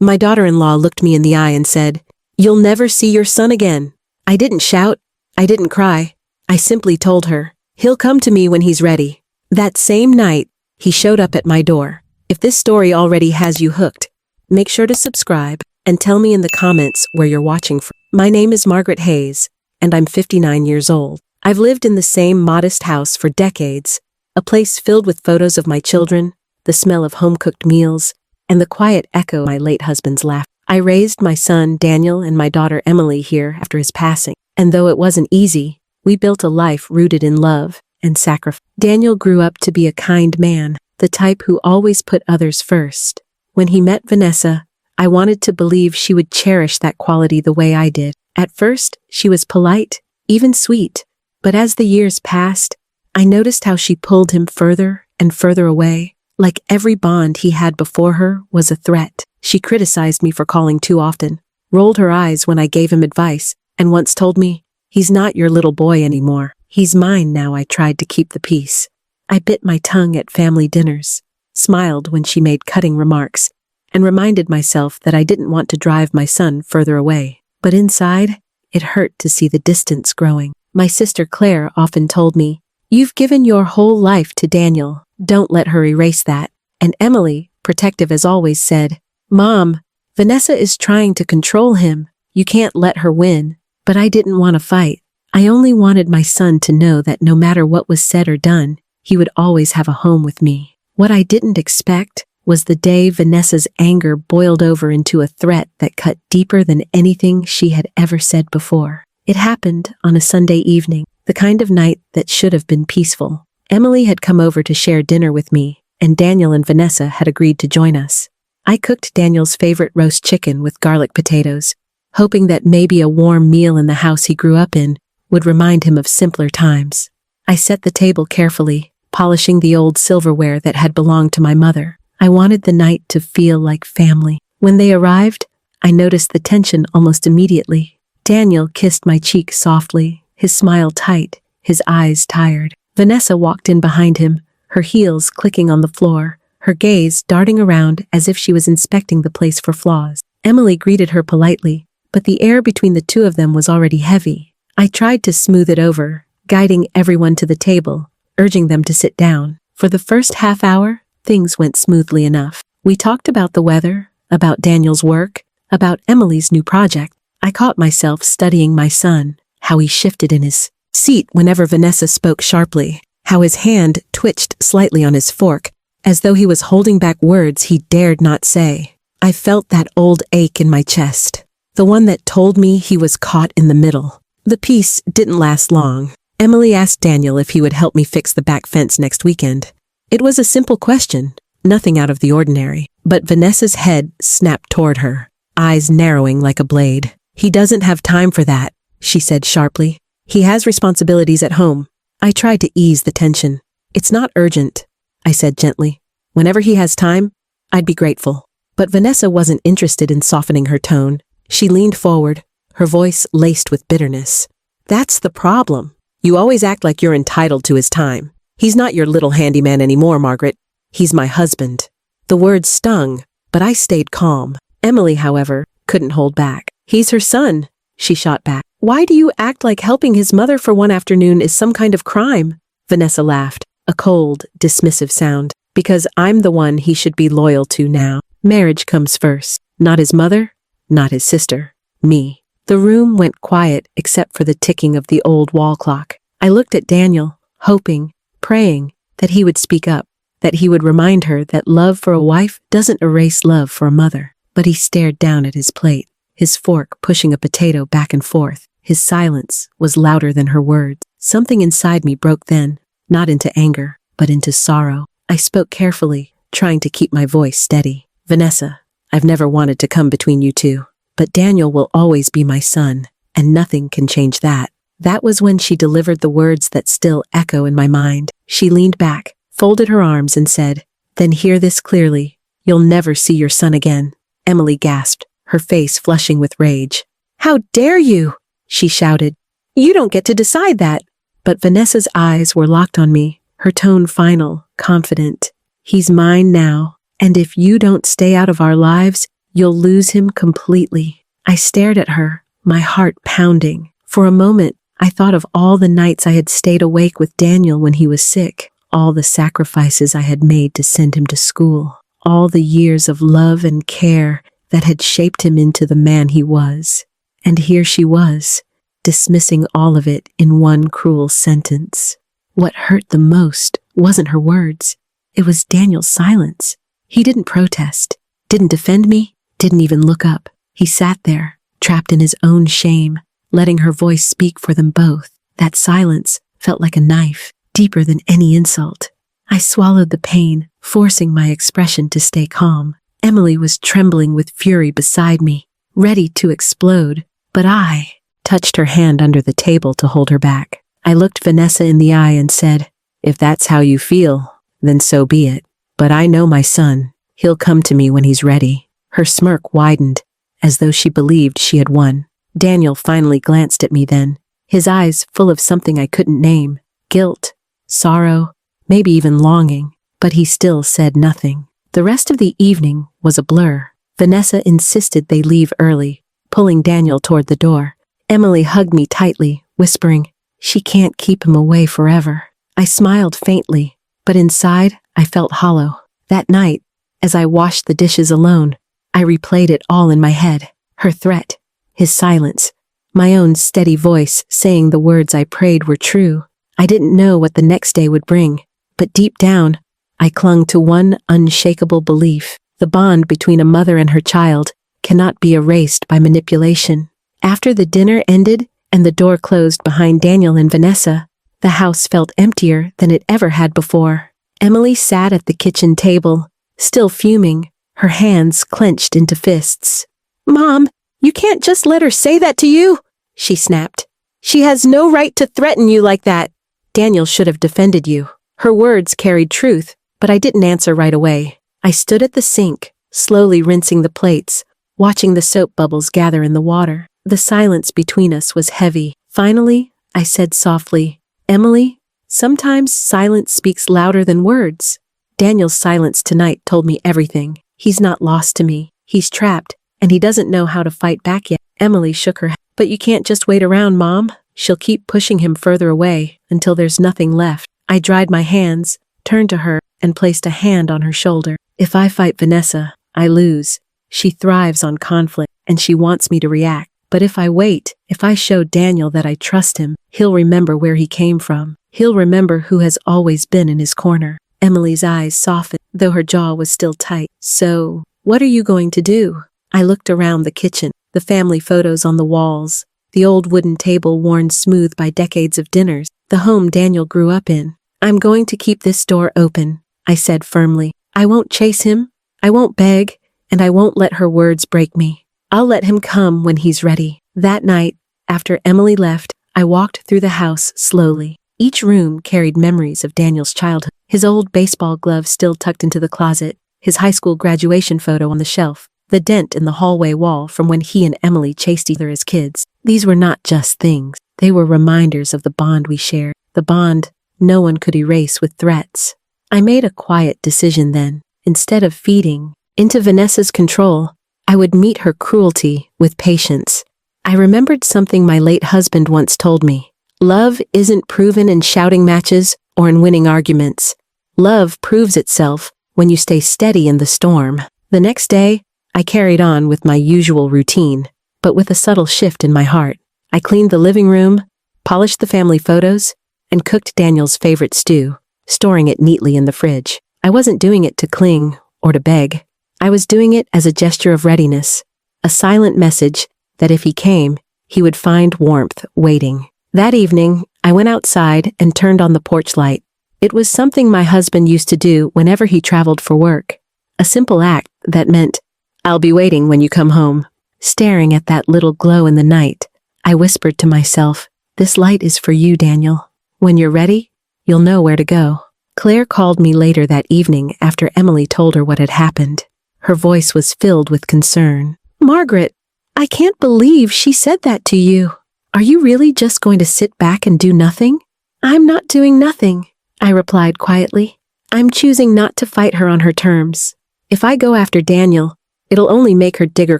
My daughter-in-law looked me in the eye and said, "You'll never see your son again." I didn't shout. I didn't cry. I simply told her, "He'll come to me when he's ready." That same night, he showed up at my door. If this story already has you hooked, make sure to subscribe and tell me in the comments where you're watching from. My name is Margaret Hayes, and I'm 59 years old. I've lived in the same modest house for decades, a place filled with photos of my children, the smell of home-cooked meals, and the quiet echo of my late husband's laugh. I raised my son Daniel and my daughter Emily here after his passing, and though it wasn't easy, we built a life rooted in love and sacrifice. Daniel grew up to be a kind man, the type who always put others first. When he met Vanessa, I wanted to believe she would cherish that quality the way I did. At first, she was polite, even sweet, but as the years passed, I noticed how she pulled him further and further away, like every bond he had before her was a threat. She criticized me for calling too often, rolled her eyes when I gave him advice, and once told me, "He's not your little boy anymore. He's mine now." I tried to keep the peace. I bit my tongue at family dinners, smiled when she made cutting remarks, and reminded myself that I didn't want to drive my son further away. But inside, it hurt to see the distance growing. My sister Claire often told me, "You've given your whole life to Daniel. Don't let her erase that." And Emily, protective as always, said, "Mom, Vanessa is trying to control him. You can't let her win." But I didn't want to fight. I only wanted my son to know that no matter what was said or done, he would always have a home with me. What I didn't expect was the day Vanessa's anger boiled over into a threat that cut deeper than anything she had ever said before. It happened on a Sunday evening, the kind of night that should have been peaceful. Emily had come over to share dinner with me, and Daniel and Vanessa had agreed to join us. I cooked Daniel's favorite roast chicken with garlic potatoes, hoping that maybe a warm meal in the house he grew up in would remind him of simpler times. I set the table carefully, polishing the old silverware that had belonged to my mother. I wanted the night to feel like family. When they arrived, I noticed the tension almost immediately. Daniel kissed my cheek softly, his smile tight, his eyes tired. Vanessa walked in behind him, her heels clicking on the floor, her gaze darting around as if she was inspecting the place for flaws. Emily greeted her politely, but the air between the two of them was already heavy. I tried to smooth it over, guiding everyone to the table, urging them to sit down. For the first half hour, things went smoothly enough. We talked about the weather, about Daniel's work, about Emily's new project. I caught myself studying my son, how he shifted in his seat whenever Vanessa spoke sharply, how his hand twitched slightly on his fork, as though he was holding back words he dared not say. I felt that old ache in my chest, the one that told me he was caught in the middle. The peace didn't last long. Emily asked Daniel if he would help me fix the back fence next weekend. It was a simple question, nothing out of the ordinary, but Vanessa's head snapped toward her, eyes narrowing like a blade. "He doesn't have time for that," she said sharply. "He has responsibilities at home." I tried to ease the tension. "It's not urgent," I said gently. "Whenever he has time, I'd be grateful." But Vanessa wasn't interested in softening her tone. She leaned forward, her voice laced with bitterness. "That's the problem. You always act like you're entitled to his time. He's not your little handyman anymore, Margaret. He's my husband." The words stung, but I stayed calm. Emily, however, couldn't hold back. "He's her son," she shot back. "Why do you act like helping his mother for one afternoon is some kind of crime?" Vanessa laughed, a cold, dismissive sound. "Because I'm the one he should be loyal to now. Marriage comes first. Not his mother, not his sister. Me." The room went quiet except for the ticking of the old wall clock. I looked at Daniel, hoping, praying, that he would speak up, that he would remind her that love for a wife doesn't erase love for a mother. But he stared down at his plate, his fork pushing a potato back and forth. His silence was louder than her words. Something inside me broke then, not into anger, but into sorrow. I spoke carefully, trying to keep my voice steady. "Vanessa, I've never wanted to come between you two, but Daniel will always be my son, and nothing can change that." That was when she delivered the words that still echo in my mind. She leaned back, folded her arms, and said, "Then hear this clearly. You'll never see your son again." Emily gasped, her face flushing with rage. "How dare you?" she shouted. "You don't get to decide that." But Vanessa's eyes were locked on me, her tone final, confident. "He's mine now, and if you don't stay out of our lives, You'll lose him completely." I stared at her, my heart pounding. For a moment, I thought of all the nights I had stayed awake with Daniel when he was sick, all the sacrifices I had made to send him to school, all the years of love and care that had shaped him into the man he was. And here she was, dismissing all of it in one cruel sentence. What hurt the most wasn't her words. It was Daniel's silence. He didn't protest, didn't defend me, didn't even look up. He sat there, trapped in his own shame, letting her voice speak for them both. That silence felt like a knife, deeper than any insult. I swallowed the pain, forcing my expression to stay calm. Emily was trembling with fury beside me, ready to explode, but I touched her hand under the table to hold her back. I looked Vanessa in the eye and said, "If that's how you feel, then so be it. But I know my son. He'll come to me when he's ready." Her smirk widened, as though she believed she had won. Daniel finally glanced at me then, his eyes full of something I couldn't name. Guilt, sorrow, maybe even longing, but he still said nothing. The rest of the evening was a blur. Vanessa insisted they leave early, pulling Daniel toward the door. Emily hugged me tightly, whispering, "She can't keep him away forever." I smiled faintly, but inside I felt hollow. That night, as I washed the dishes alone, I replayed it all in my head. Her threat, his silence, my own steady voice saying the words I prayed were true. I didn't know what the next day would bring, but deep down, I clung to one unshakable belief: the bond between a mother and her child cannot be erased by manipulation. After the dinner ended and the door closed behind Daniel and Vanessa, the house felt emptier than it ever had before. Emily sat at the kitchen table, still fuming, her hands clenched into fists. "Mom, you can't just let her say that to you," she snapped. "She has no right to threaten you like that. Daniel should have defended you." Her words carried truth, but I didn't answer right away. I stood at the sink, slowly rinsing the plates, watching the soap bubbles gather in the water. The silence between us was heavy. Finally, I said softly, "Emily, sometimes silence speaks louder than words." Daniel's silence tonight told me everything. He's not lost to me. He's trapped, and he doesn't know how to fight back yet. Emily shook her head. "But you can't just wait around, Mom. She'll keep pushing him further away until there's nothing left." I dried my hands, turned to her, and placed a hand on her shoulder. "If I fight Vanessa, I lose. She thrives on conflict, and she wants me to react. But if I wait, if I show Daniel that I trust him, he'll remember where he came from. He'll remember who has always been in his corner." Emily's eyes softened, though her jaw was still tight. "So, what are you going to do?" I looked around the kitchen, the family photos on the walls, the old wooden table worn smooth by decades of dinners, the home Daniel grew up in. "I'm going to keep this door open," I said firmly. "I won't chase him, I won't beg, and I won't let her words break me. I'll let him come when he's ready." That night, after Emily left, I walked through the house slowly. Each room carried memories of Daniel's childhood. His old baseball glove still tucked into the closet, his high school graduation photo on the shelf, the dent in the hallway wall from when he and Emily chased each other as kids. These were not just things. They were reminders of the bond we shared, the bond no one could erase with threats. I made a quiet decision then. Instead of feeding into Vanessa's control, I would meet her cruelty with patience. I remembered something my late husband once told me. Love isn't proven in shouting matches or in winning arguments. Love proves itself when you stay steady in the storm. The next day, I carried on with my usual routine, but with a subtle shift in my heart. I cleaned the living room, polished the family photos, and cooked Daniel's favorite stew, storing it neatly in the fridge. I wasn't doing it to cling or to beg. I was doing it as a gesture of readiness, a silent message that if he came, he would find warmth waiting. That evening, I went outside and turned on the porch light. It was something my husband used to do whenever he traveled for work. A simple act that meant, "I'll be waiting when you come home." Staring at that little glow in the night, I whispered to myself, "This light is for you, Daniel. When you're ready, you'll know where to go." Claire called me later that evening after Emily told her what had happened. Her voice was filled with concern. "Margaret, I can't believe she said that to you. Are you really just going to sit back and do nothing?" "I'm not doing nothing," I replied quietly. "I'm choosing not to fight her on her terms. If I go after Daniel, It'll only make her dig her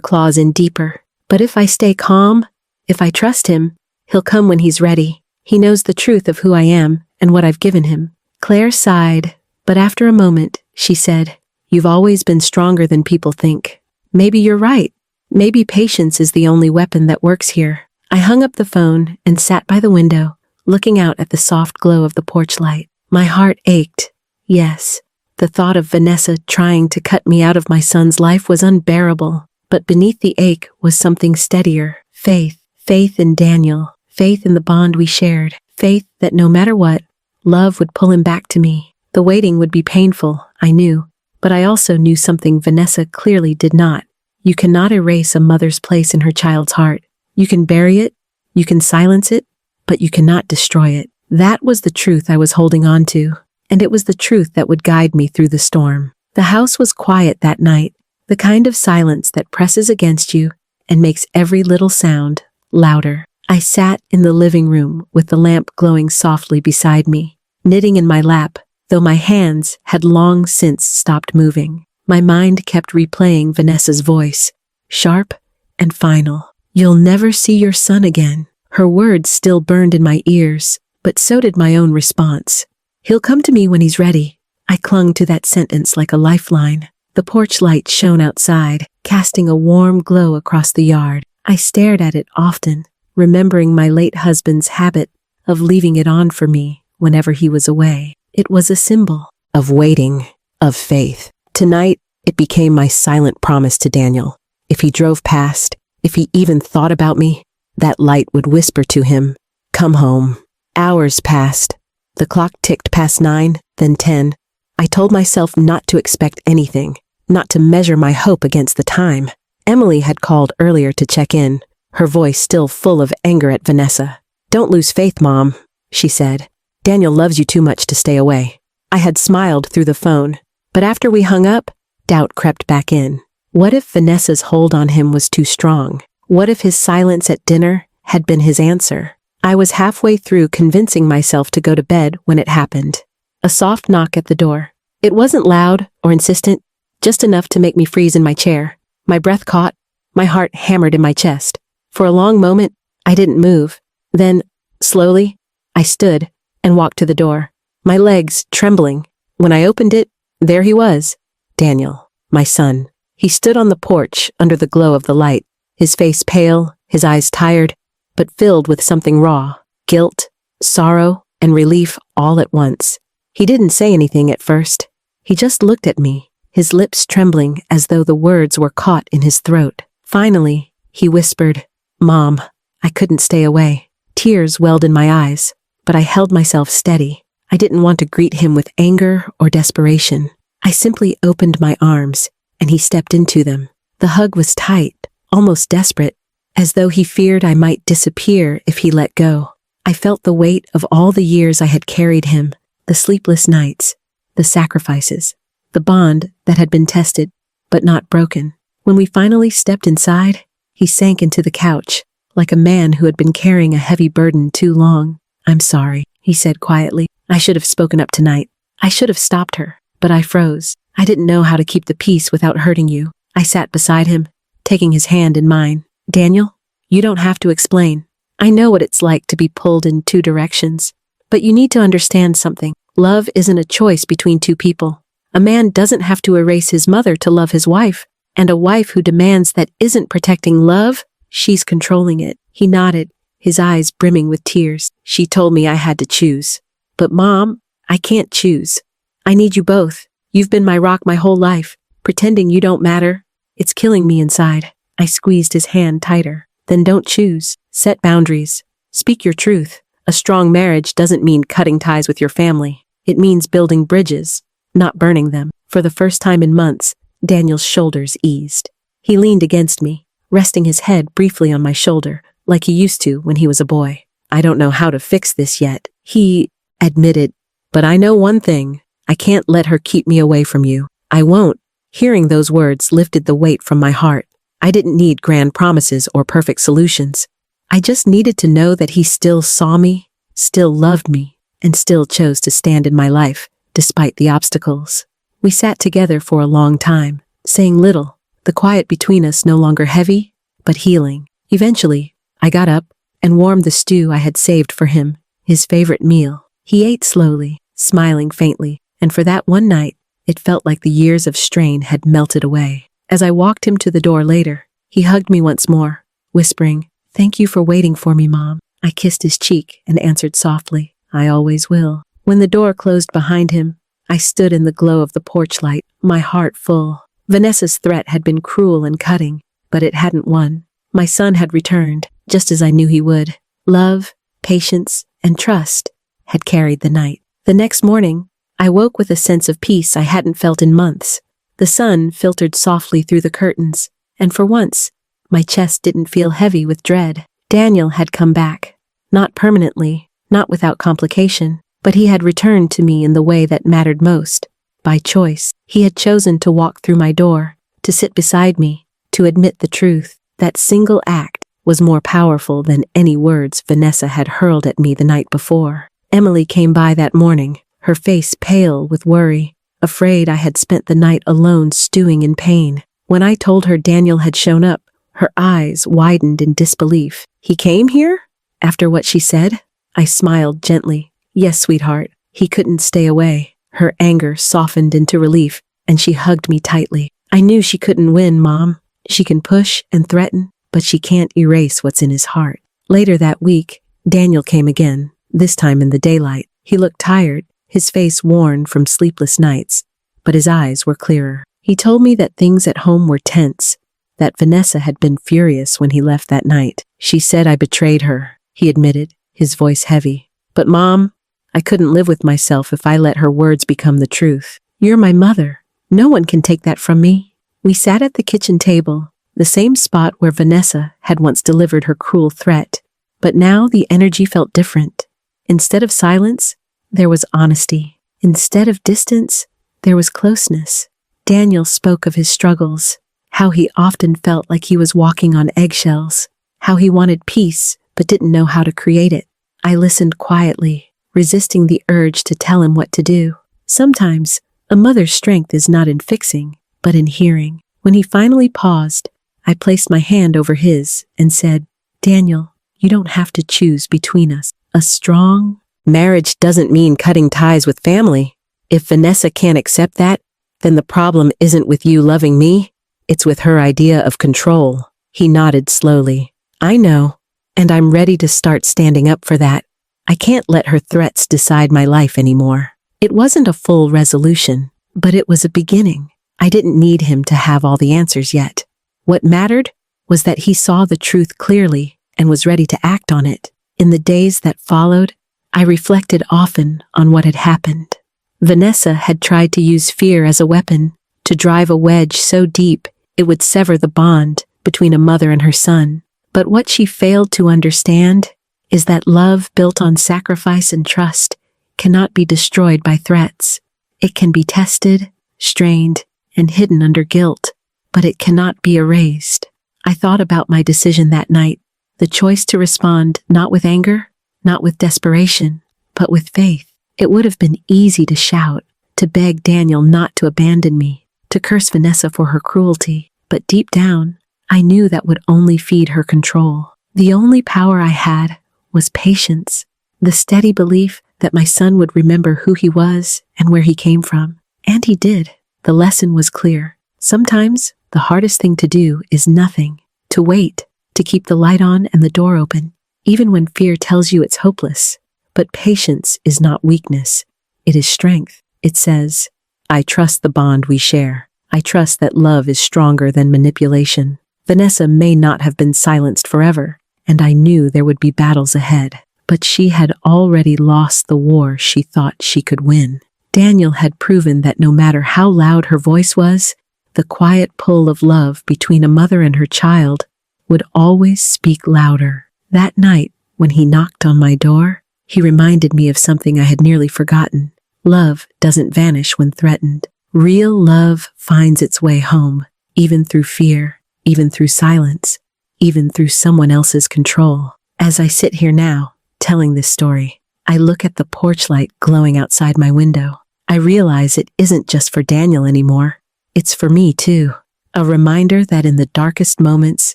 claws in deeper. But if I stay calm, if I trust him, he'll come when he's ready. He knows the truth of who I am and what I've given him." Claire sighed, but after a moment, she said, "You've always been stronger than people think. Maybe you're right. Maybe patience is the only weapon that works here." I hung up the phone and sat by the window, looking out at the soft glow of the porch light. My heart ached. Yes, the thought of Vanessa trying to cut me out of my son's life was unbearable. But beneath the ache was something steadier. Faith. Faith in Daniel. Faith in the bond we shared. Faith that no matter what, love would pull him back to me. The waiting would be painful, I knew. But I also knew something Vanessa clearly did not. You cannot erase a mother's place in her child's heart. You can bury it, you can silence it, but you cannot destroy it. That was the truth I was holding on to, and it was the truth that would guide me through the storm. The house was quiet that night, the kind of silence that presses against you and makes every little sound louder. I sat in the living room with the lamp glowing softly beside me, knitting in my lap, though my hands had long since stopped moving. My mind kept replaying Vanessa's voice, sharp and final. "You'll never see your son again." Her words still burned in my ears, but so did my own response. "He'll come to me when he's ready." I clung to that sentence like a lifeline. The porch light shone outside, casting a warm glow across the yard. I stared at it often, remembering my late husband's habit of leaving it on for me whenever he was away. It was a symbol of waiting, of faith. Tonight, it became my silent promise to Daniel. If he drove past, if he even thought about me, that light would whisper to him, "Come home." Hours passed. The clock ticked past 9, then 10. I told myself not to expect anything, not to measure my hope against the time. Emily had called earlier to check in, her voice still full of anger at Vanessa. "Don't lose faith, Mom," she said. "Daniel loves you too much to stay away." I had smiled through the phone, but after we hung up, doubt crept back in. What if Vanessa's hold on him was too strong? What if his silence at dinner had been his answer? I was halfway through convincing myself to go to bed when it happened. A soft knock at the door. It wasn't loud or insistent, just enough to make me freeze in my chair. My breath caught, my heart hammered in my chest. For a long moment, I didn't move. Then, slowly, I stood and walked to the door, my legs trembling. When I opened it, there he was, Daniel, my son. He stood on the porch under the glow of the light, his face pale, his eyes tired, but filled with something raw, guilt, sorrow, and relief all at once. He didn't say anything at first. He just looked at me, his lips trembling as though the words were caught in his throat. Finally, he whispered, "Mom." I couldn't stay away. Tears welled in my eyes, but I held myself steady. I didn't want to greet him with anger or desperation. I simply opened my arms, and he stepped into them. The hug was tight, almost desperate, as though he feared I might disappear if he let go. I felt the weight of all the years I had carried him, the sleepless nights, the sacrifices, the bond that had been tested, but not broken. When we finally stepped inside, he sank into the couch, like a man who had been carrying a heavy burden too long. "I'm sorry," he said quietly. "I should have spoken up tonight. I should have stopped her, but I froze. I didn't know how to keep the peace without hurting you." I sat beside him, taking his hand in mine. "Daniel, you don't have to explain. I know what it's like to be pulled in two directions. But you need to understand something. Love isn't a choice between two people. A man doesn't have to erase his mother to love his wife. And a wife who demands that isn't protecting love, she's controlling it." He nodded, his eyes brimming with tears. "She told me I had to choose. But Mom, I can't choose. I need you both. You've been my rock my whole life. Pretending you don't matter, it's killing me inside." I squeezed his hand tighter. "Then don't choose. Set boundaries. Speak your truth. A strong marriage doesn't mean cutting ties with your family. It means building bridges, not burning them." For the first time in months, Daniel's shoulders eased. He leaned against me, resting his head briefly on my shoulder, like he used to when he was a boy. "I don't know how to fix this yet," he admitted, "but I know one thing. I can't let her keep me away from you. I won't." Hearing those words lifted the weight from my heart. I didn't need grand promises or perfect solutions. I just needed to know that he still saw me, still loved me, and still chose to stand in my life, despite the obstacles. We sat together for a long time, saying little, the quiet between us no longer heavy, but healing. Eventually, I got up and warmed the stew I had saved for him, his favorite meal. He ate slowly, smiling faintly, and for that one night, it felt like the years of strain had melted away. As I walked him to the door later, he hugged me once more, whispering, "Thank you for waiting for me, Mom." I kissed his cheek and answered softly, "I always will." When the door closed behind him, I stood in the glow of the porch light, my heart full. Vanessa's threat had been cruel and cutting, but it hadn't won. My son had returned, just as I knew he would. Love, patience, and trust had carried the night. The next morning, I woke with a sense of peace I hadn't felt in months. The sun filtered softly through the curtains, and for once, my chest didn't feel heavy with dread. Daniel had come back. Not permanently, not without complication, but he had returned to me in the way that mattered most. By choice, he had chosen to walk through my door, to sit beside me, to admit the truth. That single act was more powerful than any words Vanessa had hurled at me the night before. Emily came by that morning, her face pale with worry, afraid I had spent the night alone stewing in pain. When I told her Daniel had shown up, her eyes widened in disbelief. "He came here?" After what she said, I smiled gently. "Yes, sweetheart, he couldn't stay away." Her anger softened into relief, and she hugged me tightly. "I knew she couldn't win, Mom. She can push and threaten, but she can't erase what's in his heart." Later that week, Daniel came again, this time in the daylight. He looked tired, his face worn from sleepless nights, but his eyes were clearer. He told me that things at home were tense, that Vanessa had been furious when he left that night. "She said I betrayed her," he admitted, his voice heavy. "But Mom, I couldn't live with myself if I let her words become the truth. You're my mother. No one can take that from me." We sat at the kitchen table, the same spot where Vanessa had once delivered her cruel threat. But now the energy felt different. Instead of silence, there was honesty. Instead of distance, there was closeness. Daniel spoke of his struggles, how he often felt like he was walking on eggshells, how he wanted peace but didn't know how to create it. I listened quietly, resisting the urge to tell him what to do. Sometimes, a mother's strength is not in fixing, but in hearing. When he finally paused, I placed my hand over his and said, "Daniel, you don't have to choose between us. A strong marriage doesn't mean cutting ties with family. If Vanessa can't accept that, then the problem isn't with you loving me, it's with her idea of control." He nodded slowly. "I know, and I'm ready to start standing up for that. I can't let her threats decide my life anymore." It wasn't a full resolution, but it was a beginning. I didn't need him to have all the answers yet. What mattered was that he saw the truth clearly and was ready to act on it. In the days that followed, I reflected often on what had happened. Vanessa had tried to use fear as a weapon, to drive a wedge so deep it would sever the bond between a mother and her son. But what she failed to understand is that love built on sacrifice and trust cannot be destroyed by threats. It can be tested, strained, and hidden under guilt, but it cannot be erased. I thought about my decision that night, the choice to respond not with anger, not with desperation, but with faith. It would have been easy to shout, to beg Daniel not to abandon me, to curse Vanessa for her cruelty, but deep down, I knew that would only feed her control. The only power I had was patience, the steady belief that my son would remember who he was and where he came from. And he did. The lesson was clear. Sometimes the hardest thing to do is nothing, to wait, to keep the light on and the door open, even when fear tells you it's hopeless. But patience is not weakness. It is strength. It says, "I trust the bond we share. I trust that love is stronger than manipulation." Vanessa may not have been silenced forever, and I knew there would be battles ahead. But she had already lost the war she thought she could win. Daniel had proven that no matter how loud her voice was, the quiet pull of love between a mother and her child would always speak louder. That night, when he knocked on my door, he reminded me of something I had nearly forgotten. Love doesn't vanish when threatened. Real love finds its way home, even through fear, even through silence, even through someone else's control. As I sit here now, telling this story, I look at the porch light glowing outside my window. I realize it isn't just for Daniel anymore. It's for me too. A reminder that in the darkest moments,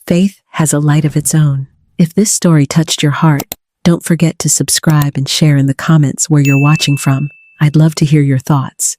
faith has a light of its own. If this story touched your heart, don't forget to subscribe and share in the comments where you're watching from. I'd love to hear your thoughts.